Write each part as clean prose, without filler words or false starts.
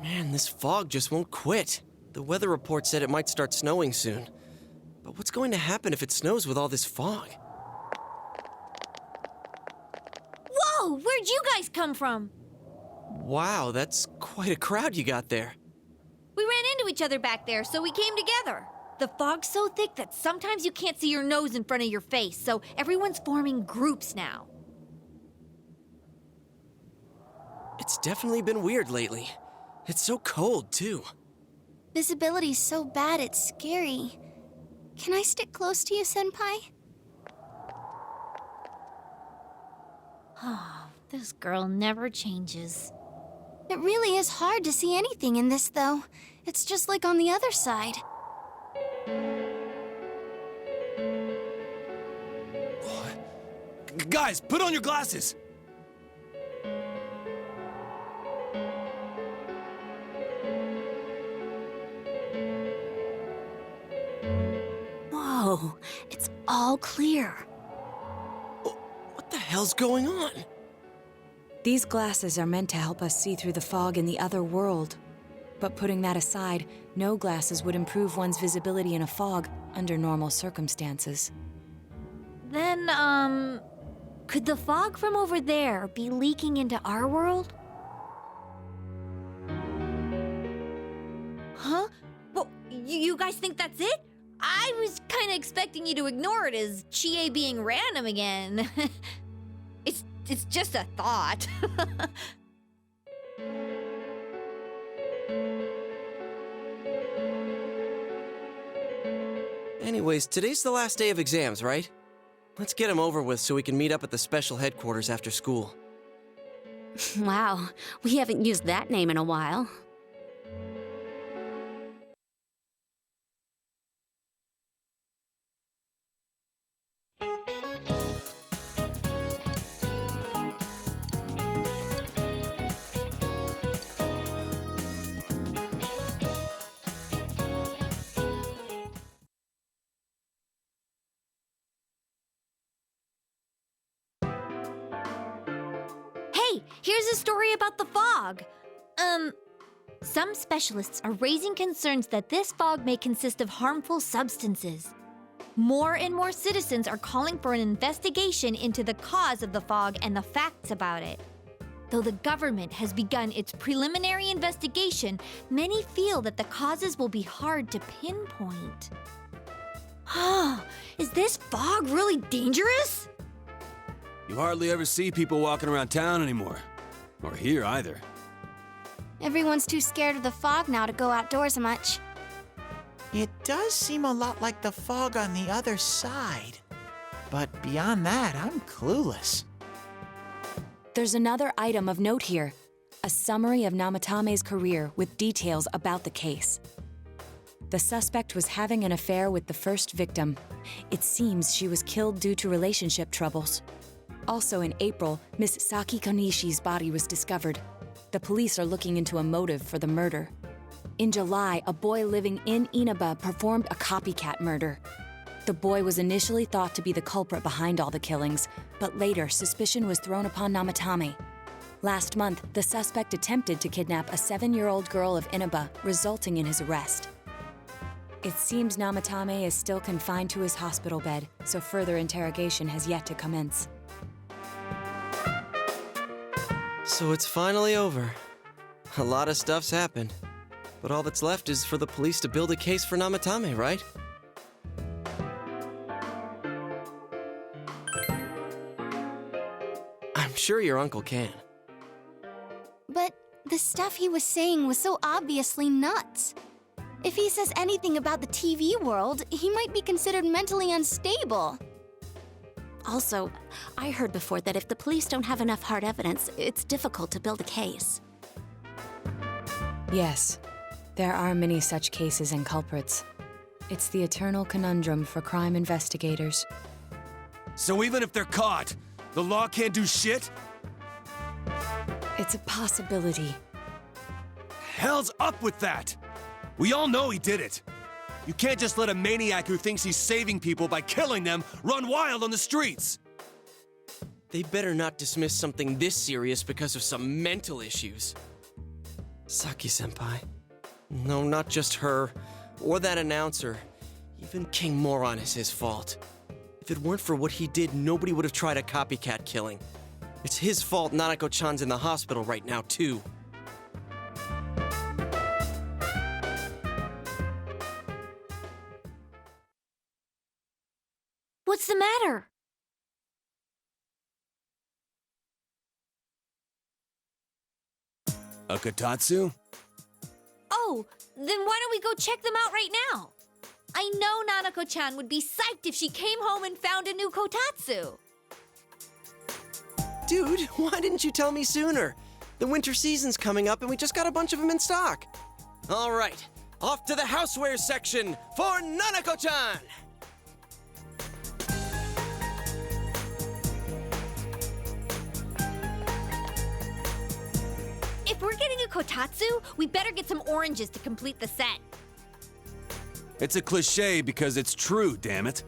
Man, this fog just won't quit. The weather report said it might start snowing soon. But what's going to happen if it snows with all this fog? Whoa! Where'd you guys come from? Wow, that's quite a crowd you got there. We ran into each other back there, so we came together. The fog's so thick that sometimes you can't see your nose in front of your face, so everyone's forming groups now. It's definitely been weird lately. It's so cold, too. Visibility's so bad it's scary. Can I stick close to you, Senpai? Oh, this girl never changes. It really is hard to see anything in this, though. It's just like on the other side. Guys, put on your glasses! Whoa, it's all clear. What the hell's going on? These glasses are meant to help us see through the fog in the other world. But putting that aside, no glasses would improve one's visibility in a fog under normal circumstances. Then, could the fog from over there be leaking into our world? Huh? Well, you guys think that's it? I was kind of expecting you to ignore it as Chie being random again. It's just a thought. Anyways, today's the last day of exams, right? Let's get them over with so we can meet up at the special headquarters after school. Wow, we haven't used that name in a while. Hey, here's a story about the fog. Some specialists are raising concerns that this fog may consist of harmful substances. More and more citizens are calling for an investigation into the cause of the fog and the facts about it. Though the government has begun its preliminary investigation, many feel that the causes will be hard to pinpoint. Is this fog really dangerous? You hardly ever see people walking around town anymore. Or here either. Everyone's too scared of the fog now to go outdoors much. It does seem a lot like the fog on the other side. But beyond that, I'm clueless. There's another item of note here. A summary of Namatame's career with details about the case. The suspect was having an affair with the first victim. It seems she was killed due to relationship troubles. Also in April, Miss Saki Konishi's body was discovered. The police are looking into a motive for the murder. In July, a boy living in Inaba performed a copycat murder. The boy was initially thought to be the culprit behind all the killings, but later suspicion was thrown upon Namatame. Last month, the suspect attempted to kidnap a 7-year-old girl of Inaba, resulting in his arrest. It seems Namatame is still confined to his hospital bed, so further interrogation has yet to commence. So it's finally over. A lot of stuff's happened. But all that's left is for the police to build a case for Namatame, right? I'm sure your uncle can. But the stuff he was saying was so obviously nuts. If he says anything about the TV world, he might be considered mentally unstable. Also, I heard before that if the police don't have enough hard evidence, it's difficult to build a case. Yes, there are many such cases and culprits. It's the eternal conundrum for crime investigators. So even if they're caught, the law can't do shit? It's a possibility. Hell's up with that! We all know he did it. You can't just let a maniac who thinks he's saving people by killing them run wild on the streets! They better not dismiss something this serious because of some mental issues. Saki-senpai. No, not just her, or that announcer. Even King Moron is his fault. If it weren't for what he did, nobody would have tried a copycat killing. It's his fault Nanako-chan's in the hospital right now, too. What's the matter? A kotatsu? Oh, then why don't we go check them out right now? I know Nanako-chan would be psyched if she came home and found a new kotatsu. Dude, why didn't you tell me sooner? The winter season's coming up and we just got a bunch of them in stock. All right, off to the housewares section for Nanako-chan! If we're getting a kotatsu, we better get some oranges to complete the set. It's a cliche because it's true, damn it.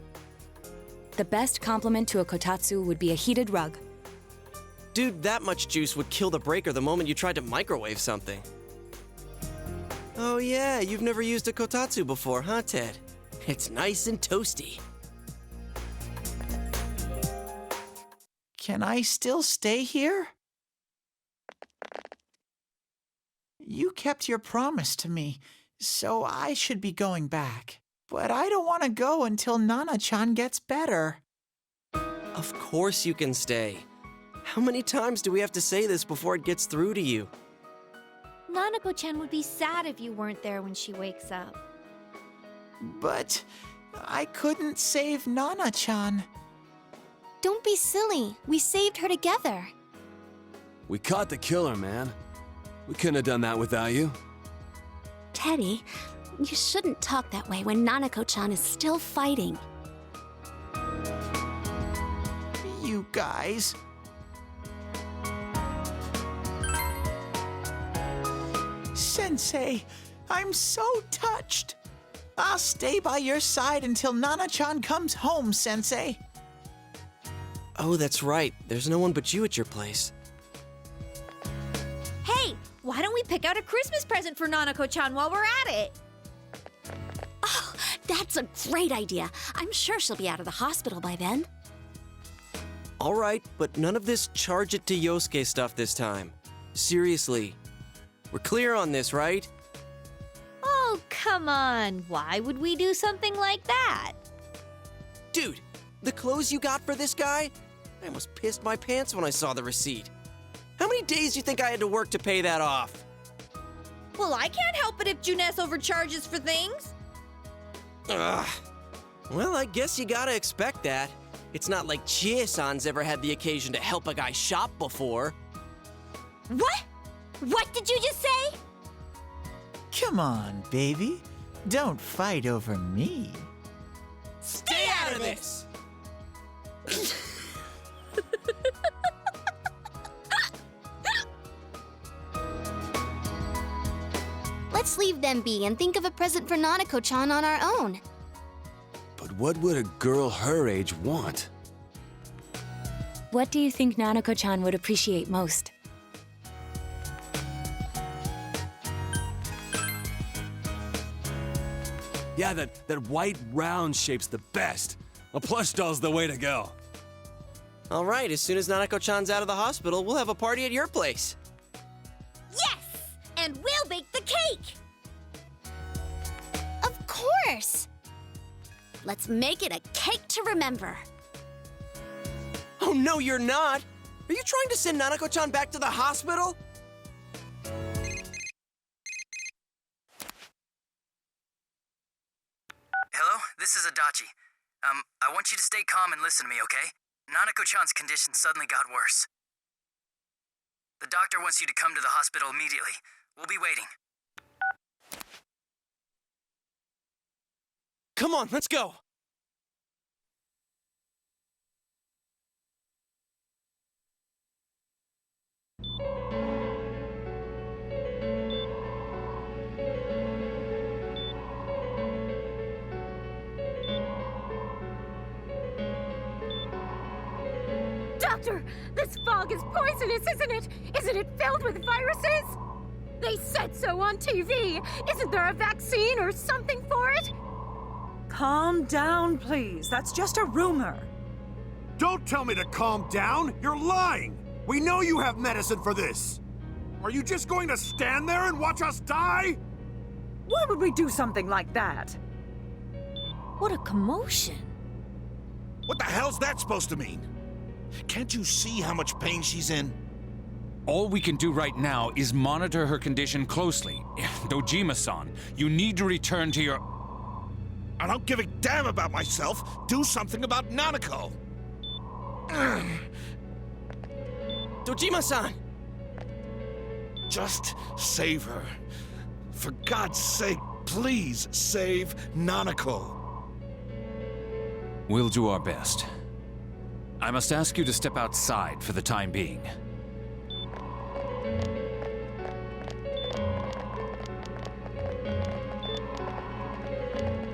The best compliment to a kotatsu would be a heated rug. Dude, that much juice would kill the breaker the moment you tried to microwave something. Oh yeah, you've never used a kotatsu before, huh, Ted? It's nice and toasty. Can I still stay here? You kept your promise to me, so I should be going back. But I don't want to go until Nana-chan gets better. Of course you can stay. How many times do we have to say this before it gets through to you? Nanako-chan would be sad if you weren't there when she wakes up. But I couldn't save Nana-chan. Don't be silly. We saved her together. We caught the killer, man. We couldn't have done that without you. Teddy, you shouldn't talk that way when Nanako-chan is still fighting. You guys. Sensei, I'm so touched. I'll stay by your side until Nana-chan comes home, Sensei. Oh, that's right. There's no one but you at your place. Hey, why don't we pick out a Christmas present for Nanako-chan while we're at it? Oh, that's a great idea. I'm sure she'll be out of the hospital by then. All right, but none of this charge it to Yosuke stuff this time. Seriously. We're clear on this, right? Oh, come on. Why would we do something like that? Dude, the clothes you got for this guy? I almost pissed my pants when I saw the receipt. How many days do you think I had to work to pay that off? Well, I can't help it if Juness overcharges for things. Ugh. Well, I guess you gotta expect that. It's not like Chie-san's ever had the occasion to help a guy shop before. What? What did you just say? Come on, baby. Don't fight over me. Stay out of this! Let's leave them be and think of a present for Nanako-chan on our own. But what would a girl her age want? What do you think Nanako-chan would appreciate most? Yeah, that white round shape's the best. A plush doll's the way to go. All right, as soon as Nanako-chan's out of the hospital, we'll have a party at your place. Yes! And we'll bake the cake! Of course! Let's make it a cake to remember. Oh, no, you're not! Are you trying to send Nanako-chan back to the hospital? Hello, this is Adachi. I want you to stay calm and listen to me, okay? Nanako-chan's condition suddenly got worse. The doctor wants you to come to the hospital immediately. We'll be waiting. Come on, let's go! Doctor, this fog is poisonous, isn't it? Isn't it filled with viruses? They said so on TV! Isn't there a vaccine or something for it? Calm down, please. That's just a rumor. Don't tell me to calm down! You're lying! We know you have medicine for this! Are you just going to stand there and watch us die? Why would we do something like that? What a commotion. What the hell's that supposed to mean? Can't you see how much pain she's in? All we can do right now is monitor her condition closely. Dojima-san, you need to return to your... I don't give a damn about myself. Do something about Nanako. Dojima-san! Just save her. For God's sake, please save Nanako. We'll do our best. I must ask you to step outside for the time being.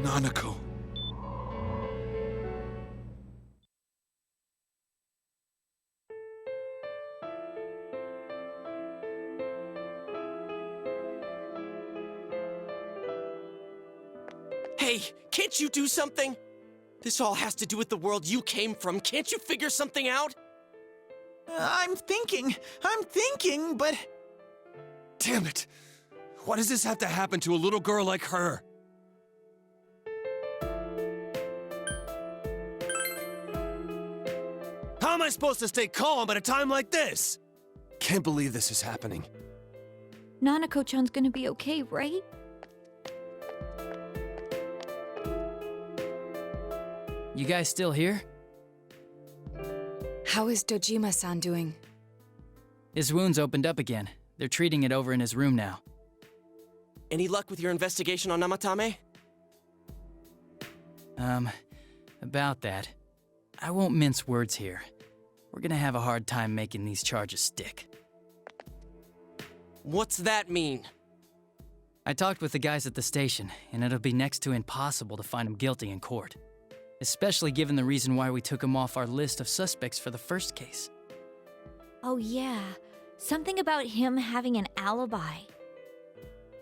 Nanako. Hey, can't you do something? This all has to do with the world you came from. Can't you figure something out? I'm thinking, but... Damn it! Why does this have to happen to a little girl like her? How am I supposed to stay calm at a time like this? Can't believe this is happening. Nanako-chan's gonna be okay, right? You guys still here? How is Dojima-san doing? His wound's opened up again. They're treating it over in his room now. Any luck with your investigation on Namatame? About that. I won't mince words here. We're gonna have a hard time making these charges stick. What's that mean? I talked with the guys at the station, and it'll be next to impossible to find him guilty in court. Especially given the reason why we took him off our list of suspects for the first case. Oh yeah, something about him having an alibi.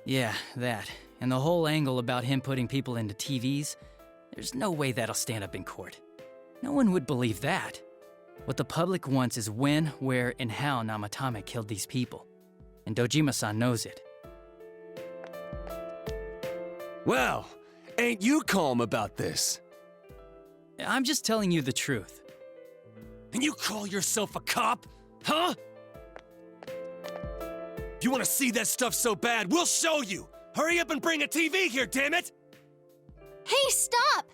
Yeah, that. And the whole angle about him putting people into TVs, there's no way that'll stand up in court. No one would believe that. What the public wants is when, where, and how Namatame killed these people. And Dojima-san knows it. Well, ain't you calm about this? I'm just telling you the truth. And you call yourself a cop? Huh? You want to see that stuff so bad, we'll show you! Hurry up and bring a TV here, damn it! Hey, stop!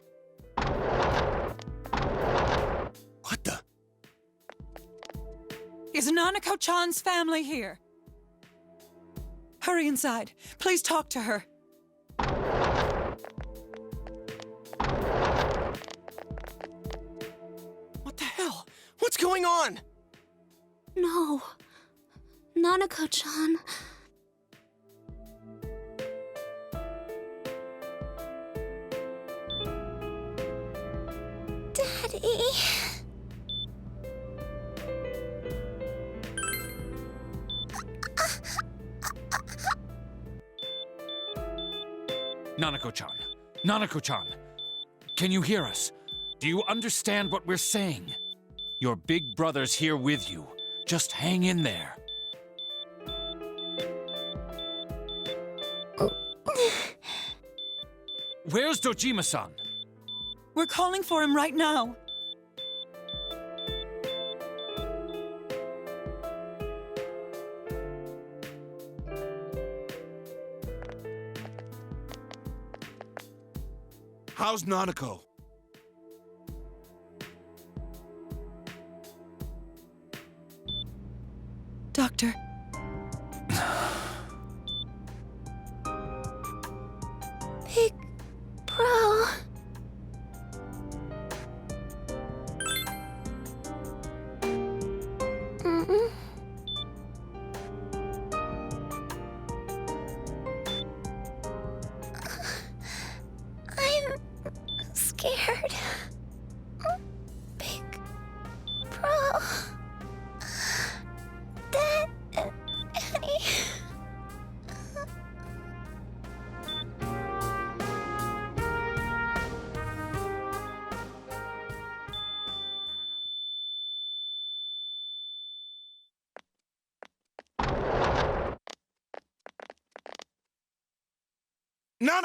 What the? Is Nanako-chan's family here? Hurry inside. Please talk to her. What the hell? What's going on? No. Nanako-chan. Daddy. Nanako-chan. Nanako-chan. Can you hear us? Do you understand what we're saying? Your big brother's here with you. Just hang in there. Where's Dojima-san? We're calling for him right now. How's Nanako? Doctor. Big bro. I'm scared. Big bro. Dad and Annie.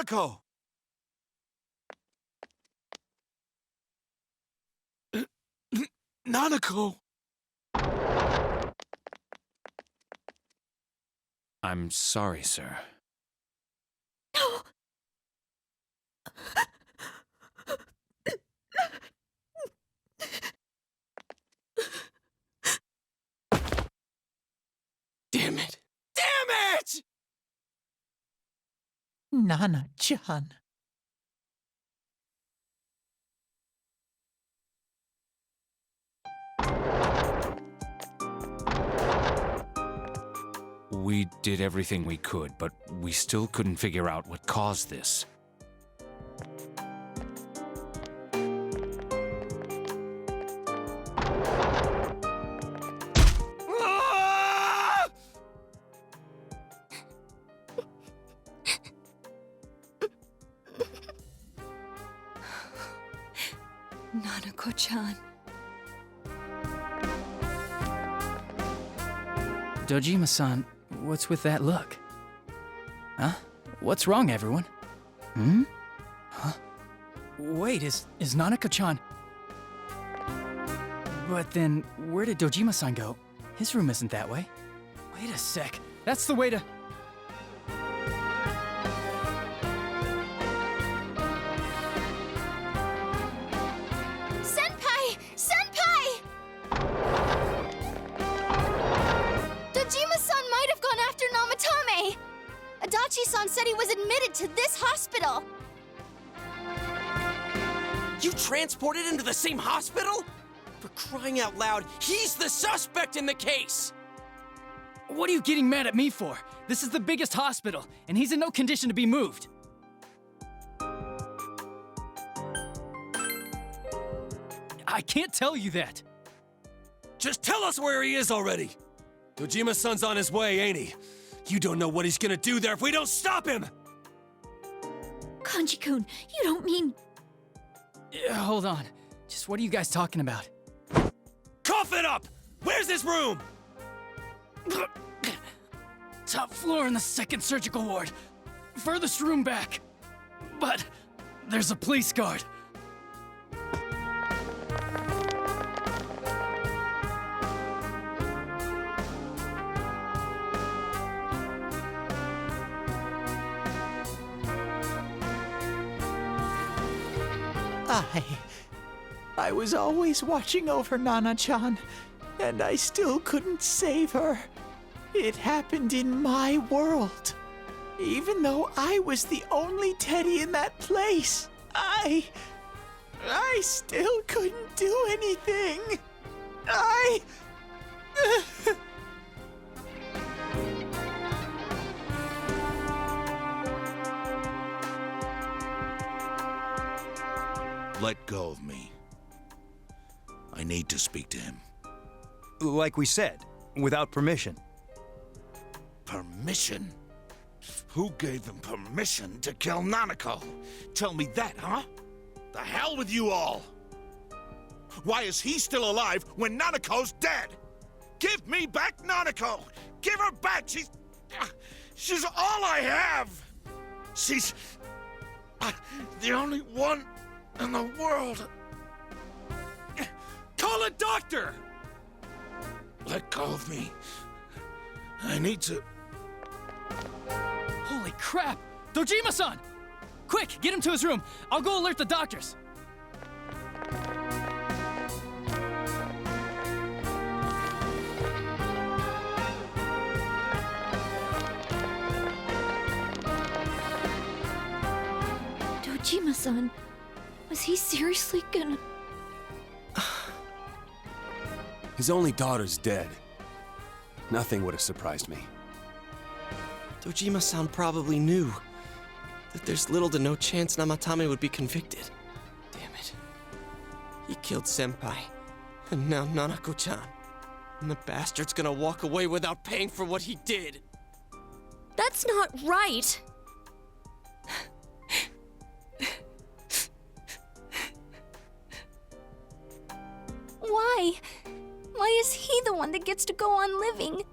Nanako! Nanako! I'm sorry, sir. Damn it! Damn it! Nana-chan. We did everything we could, but we still couldn't figure out what caused this. Ah! Nanako-chan. Dojima-san, what's with that look? Huh? What's wrong, everyone? Hmm? Huh? Wait, is Nanako-chan... But then, where did Dojima-san go? His room isn't that way. Wait a sec. That's the way to... Senpai! Senpai! Dojima-san might have gone after Namatame! Adachi-san said he was admitted to this hospital! You transported him to the same hospital? For crying out loud, he's the suspect in the case! What are you getting mad at me for? This is the biggest hospital, and he's in no condition to be moved. I can't tell you that. Just tell us where he is already! Dojima-san's on his way, ain't he? You don't know what he's gonna do there if we don't stop him! Kanji-kun, you don't mean... Hold on. Just what are you guys talking about? Cough it up! Where's his room? Top floor in the second surgical ward. Furthest room back. But there's a police guard. I was always watching over Nana-chan, and I still couldn't save her. It happened in my world. Even though I was the only teddy in that place, I still couldn't do anything. Let go of me. I need to speak to him. Like we said, without permission. Permission? Who gave them permission to kill Nanako? Tell me that, huh? The hell with you all! Why is he still alive when Nanako's dead? Give me back Nanako! Give her back! She's all I have! She's the only one in the world. Call a doctor! Let go of me. I need to... Holy crap! Dojima-san! Quick, get him to his room. I'll go alert the doctors. Dojima-san, was he seriously gonna... His only daughter's dead. Nothing would have surprised me. Dojima-san probably knew that there's little to no chance Namatame would be convicted. Damn it. He killed Senpai, and now Nanako-chan. And the bastard's gonna walk away without paying for what he did. That's not right! Why? Why is he the one that gets to go on living?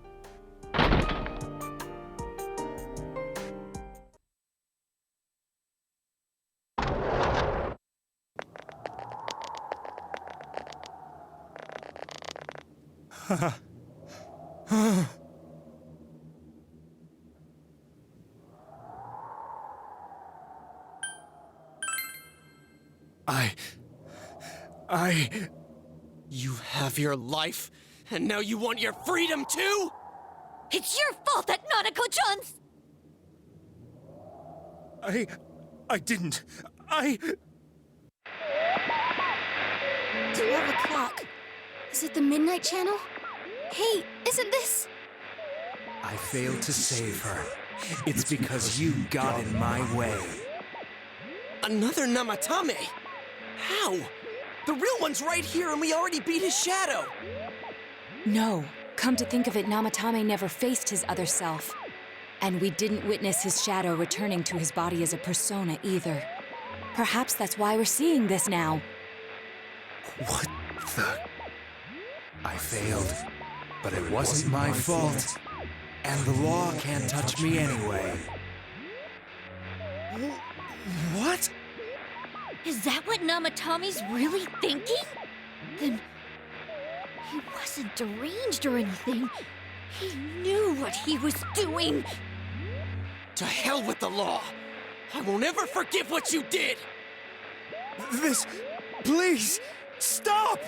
You have your life, and now you want your freedom too? It's your fault that Nanako-chan's... I didn't. 12 o'clock. Is it the Midnight Channel? Hey, isn't this... I failed to save her. It's because you got in my way. Another Namatame? How? The real one's right here and we already beat his shadow! No. Come to think of it, Namatame never faced his other self. And we didn't witness his shadow returning to his body as a persona either. Perhaps that's why we're seeing this now. What the... I failed, but it wasn't my fault. And the law can't touch me anyway. What? Is that what Namatame's really thinking? Then... he wasn't deranged or anything. He knew what he was doing. To hell with the law! I won't ever forgive what you did! This... Please! Stop!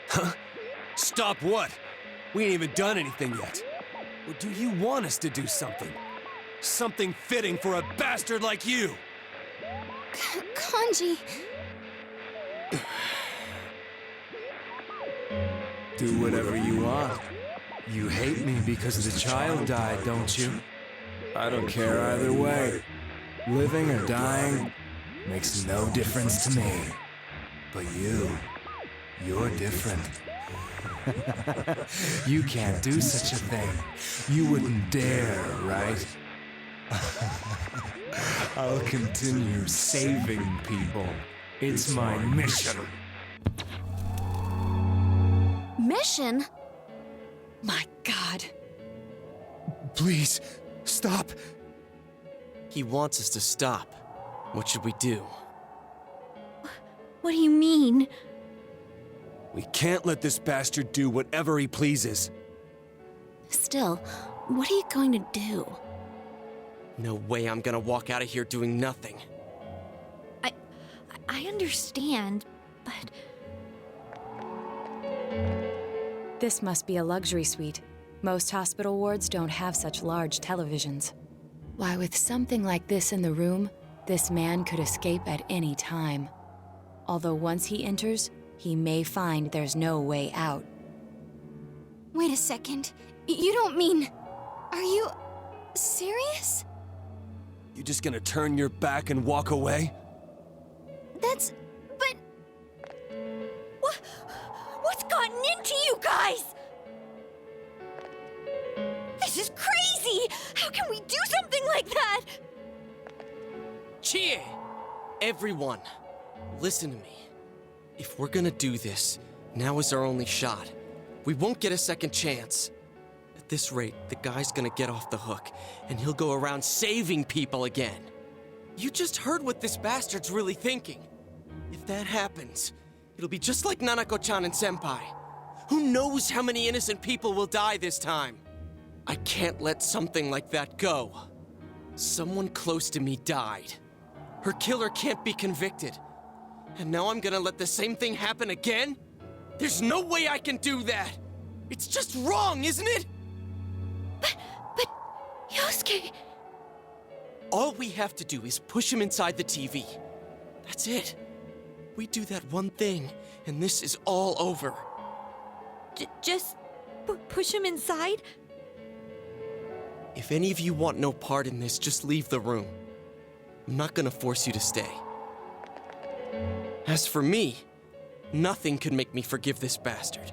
Huh? Stop what? We ain't even done anything yet. Or do you want us to do something? Something fitting for a bastard like you! Kanji... Do whatever you want. You hate me because the child died, don't you? I don't care either way. Living or dying makes no difference to me. But you're different. You can't do such a thing. You wouldn't dare, right? I'll continue saving people. It's my mission. Mission? My God. Please, stop. He wants us to stop. What should we do? What do you mean? We can't let this bastard do whatever he pleases. Still, what are you going to do? No way I'm gonna walk out of here doing nothing. I understand, but... This must be a luxury suite. Most hospital wards don't have such large televisions. Why, with something like this in the room, this man could escape at any time. Although once he enters, he may find there's no way out. Wait a second. You don't mean... Are you... serious? You just gonna turn your back and walk away? That's... but... What's gotten into you guys? This is crazy! How can we do something like that? Chie! Everyone, listen to me. If we're gonna do this, now is our only shot. We won't get a second chance. At this rate, the guy's gonna get off the hook, and he'll go around saving people again. You just heard what this bastard's really thinking. If that happens, it'll be just like Nanako-chan and Senpai. Who knows how many innocent people will die this time? I can't let something like that go. Someone close to me died. Her killer can't be convicted. And now I'm gonna let the same thing happen again? There's no way I can do that! It's just wrong, isn't it? But... Yosuke... All we have to do is push him inside the TV. That's it. We do that one thing, and this is all over. Just... push him inside? If any of you want no part in this, just leave the room. I'm not gonna force you to stay. As for me, nothing could make me forgive this bastard.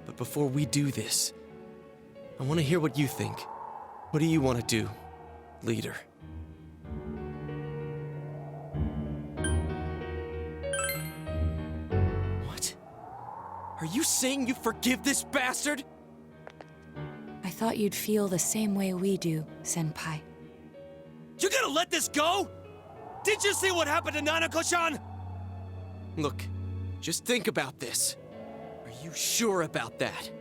But before we do this, I want to hear what you think. What do you want to do, leader? What? Are you saying you forgive this bastard? I thought you'd feel the same way we do, Senpai. You gonna let this go? Did you see what happened to Nanako-chan? Look, just think about this. Are you sure about that?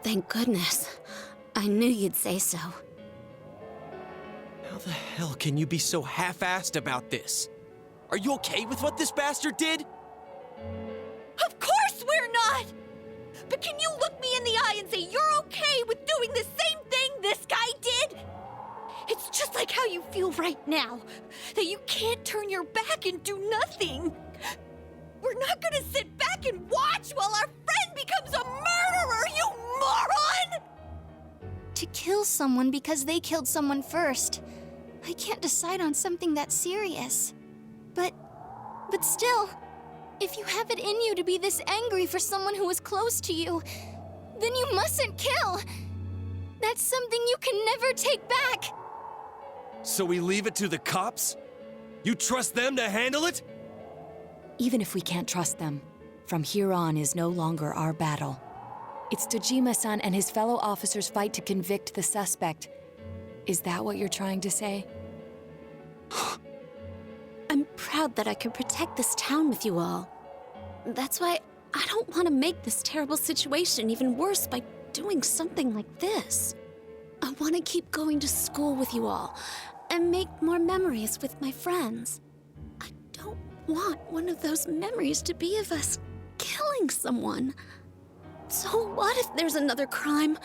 Thank goodness. I knew you'd say so. How the hell can you be so half-assed about this? Are you okay with what this bastard did? Of course we're not! But can you look me in the eye and say you're okay with doing the same thing this guy did? It's just like how you feel right now, that you can't turn your back and do nothing. We're not gonna sit back and watch while our friend becomes a murderer, you moron! To kill someone because they killed someone first. I can't decide on something that serious. But still, if you have it in you to be this angry for someone who was close to you, then you mustn't kill. That's something you can never take back. So we leave it to the cops? You trust them to handle it? Even if we can't trust them, from here on is no longer our battle. It's Dojima-san and his fellow officers' fight to convict the suspect. Is that what you're trying to say? I'm proud that I could protect this town with you all. That's why I don't want to make this terrible situation even worse by doing something like this. I want to keep going to school with you all and make more memories with my friends. I don't want one of those memories to be of us killing someone. So what if there's another crime?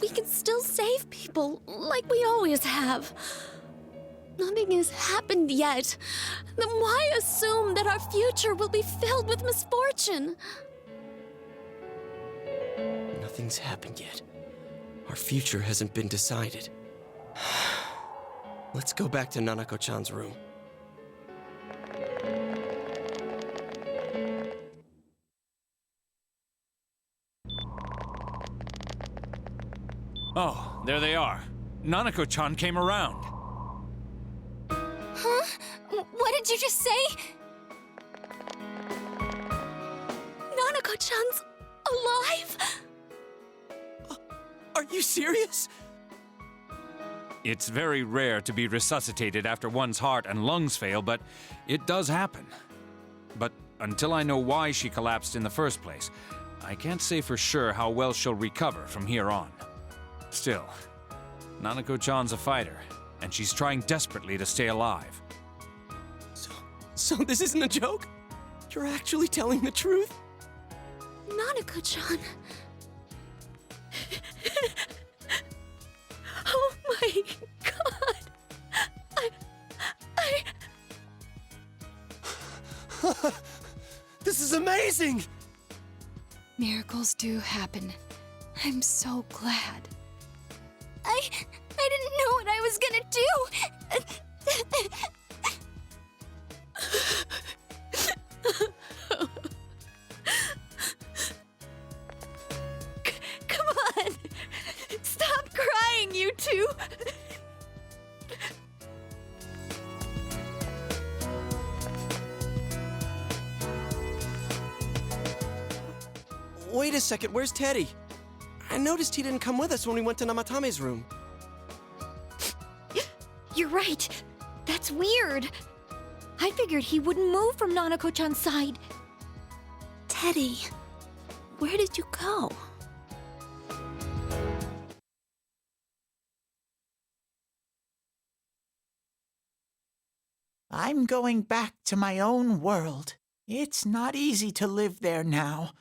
We can still save people like we always have. Nothing has happened yet. Then why assume that our future will be filled with misfortune? Nothing's happened yet. Our future hasn't been decided. Let's go back to Nanako-chan's room. Oh, there they are. Nanako-chan came around. Huh? What did you just say? Nanako-chan's alive? Are you serious? It's very rare to be resuscitated after one's heart and lungs fail, but it does happen. But until I know why she collapsed in the first place, I can't say for sure how well she'll recover from here on. Still, Nanako-chan's a fighter, and she's trying desperately to stay alive. So this isn't a joke? You're actually telling the truth? Nanako-chan. Oh my god. This is amazing! Miracles do happen. I'm so glad. I didn't know what I was gonna do. Come on! Stop crying, you two! Wait a second, where's Teddy? I noticed he didn't come with us when we went to Namatame's room. You're right. That's weird. I figured he wouldn't move from Nanako-chan's side. Teddy, where did you go? I'm going back to my own world. It's not easy to live there now,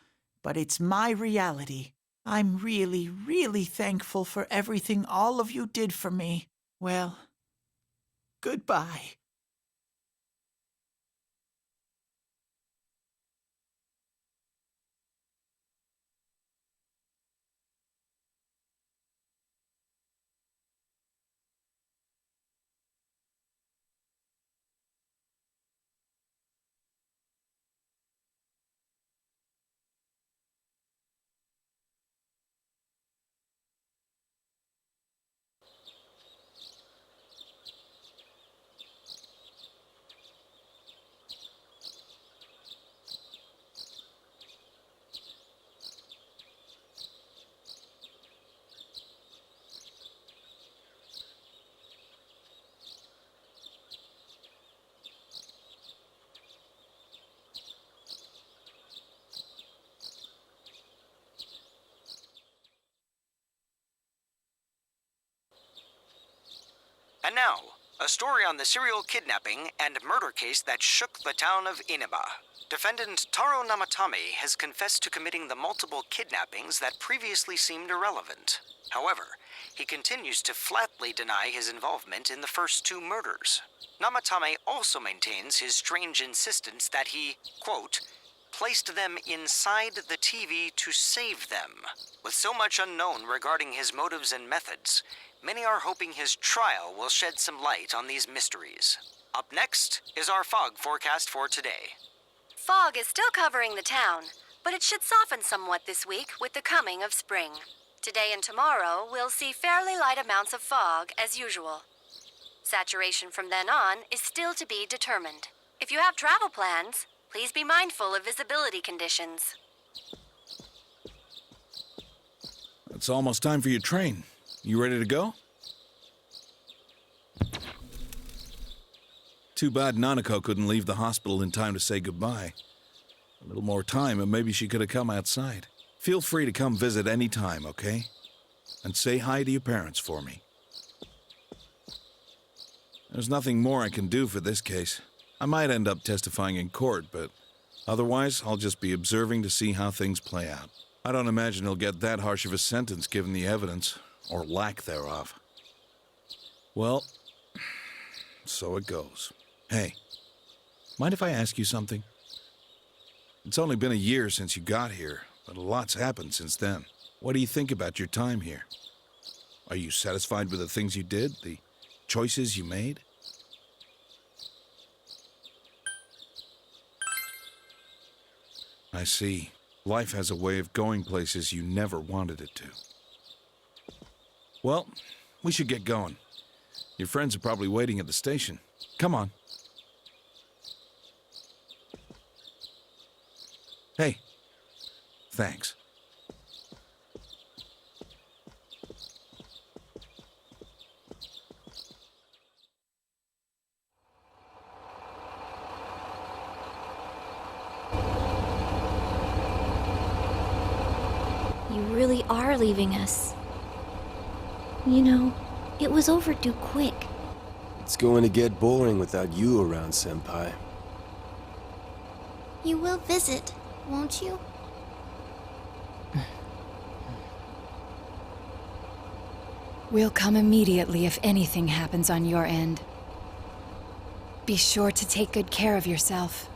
but it's my reality. I'm really, really thankful for everything all of you did for me. Well, goodbye. And now, a story on the serial kidnapping and murder case that shook the town of Inaba. Defendant Taro Namatame has confessed to committing the multiple kidnappings that previously seemed irrelevant. However, he continues to flatly deny his involvement in the first 2 murders. Namatame also maintains his strange insistence that he, quote, placed them inside the TV to save them. With so much unknown regarding his motives and methods, many are hoping his trial will shed some light on these mysteries. Up next is our fog forecast for today. Fog is still covering the town, but it should soften somewhat this week with the coming of spring. Today and tomorrow, we'll see fairly light amounts of fog as usual. Saturation from then on is still to be determined. If you have travel plans, please be mindful of visibility conditions. It's almost time for your train. You ready to go? Too bad Nanako couldn't leave the hospital in time to say goodbye. A little more time and maybe she could have come outside. Feel free to come visit any time, okay? And say hi to your parents for me. There's nothing more I can do for this case. I might end up testifying in court, but otherwise I'll just be observing to see how things play out. I don't imagine he'll get that harsh of a sentence given the evidence, or lack thereof. Well, so it goes. Hey, mind if I ask you something? It's only been a year since you got here, but a lot's happened since then. What do you think about your time here? Are you satisfied with the things you did, the choices you made? I see. Life has a way of going places you never wanted it to. Well, we should get going. Your friends are probably waiting at the station. Come on. Hey, thanks. You really are leaving us. You know, it was overdue quick. It's going to get boring without you around, Senpai. You will visit, won't you? We'll come immediately if anything happens on your end. Be sure to take good care of yourself.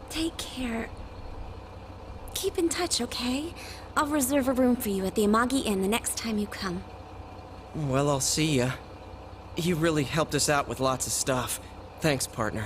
Take care. Keep in touch, okay? I'll reserve a room for you at the Amagi Inn the next time you come. Well, I'll see ya. You really helped us out with lots of stuff. Thanks, partner.